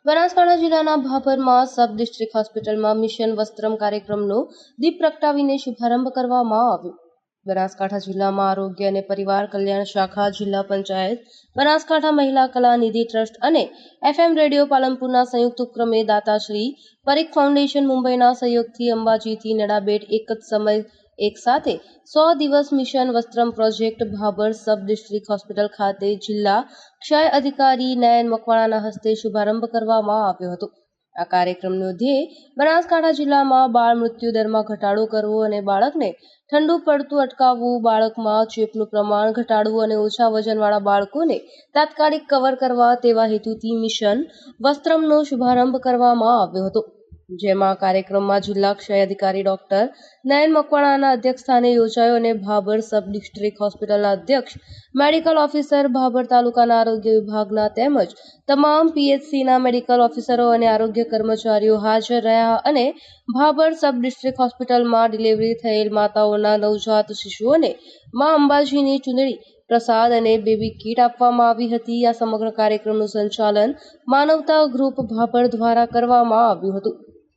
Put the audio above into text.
બનાસકાંઠા જિલ્લાના ભાભરમાં sub district હોસ્પિટલમાં mission વસ્ત્રમ કાર્યક્રમનો દીપ પ્રગટાવીને શુભારંભ કરવામાં આવ્યો. બનાસકાંઠા જિલ્લામાં આરોગ્ય અને પરિવાર કલ્યાણ શાખા, જિલ્લા પંચાયત, બનાસકાંઠા મહિલા કલા નિધિ ટ્રસ્ટ અને FM રેડિયો પાલનપુરના સંયુક્ત ઉપક્રમે દાતાશ્રી પરીખ ફાઉન્ડેશન મુંબઈના સહયોગથી અંબાજીથી નડાબેટ એક જ સમય એક સાથે 100 દિવસ મિશન વસ્ત્રમ project Bhabhar sub district hospital ખાતે જિલ્લા ક્ષય અધિકારી નયન મકવાણાના હસ્તે શુભારંભ કરવામાં આવ્યો હતો. આ કાર્યક્રમનો ધ્યેય બનાસકાંઠા જિલ્લામાં બાળ મૃત્યુ દરમાં ઘટાડો કરવો અને બાળકને ઠંડુ પડતું અટકાવવું, બાળકમાં ચેપનું પ્રમાણ ઘટાડવું અને ઓછા વજનવાળા બાળકોને તાત્કાલિક કવર કરવા તેવા હેતુથી મિશન વસ્ત્રમનો શુભારંભ કરવામાં આવ્યો હતો. જેમાં કાર્યક્રમમાં જિલ્લા ક્ષય અધિકારી ડોક્ટર નયન મકવાણાના અધ્યક્ષસ્થાને યોજાયો અને ભાભર સબ ડિસ્ટ્રિક્ટ હોસ્પિટલના અધ્યક્ષ, મેડિકલ ઓફિસર, ભાભર તાલુકાના આરોગ્ય વિભાગના તેમજ તમામ PHCના મેડિકલ ઓફિસરો અને આરોગ્ય કર્મચારીઓ હાજર રહ્યા અને ભાભર સબ ડિસ્ટ્રિક્ટ હોસ્પિટલમાં ડિલિવરી થયેલ માતાઓના નવજાત શિશુઓને માં અંબાજીની ચુંદડી, પ્રસાદ અને બેબી કીટ આપવામાં આવી હતી. આ સમગ્ર કાર્યક્રમનું સંચાલન માનવતા ગ્રુપ ભાભર દ્વારા કરવામાં આવ્યું હતું.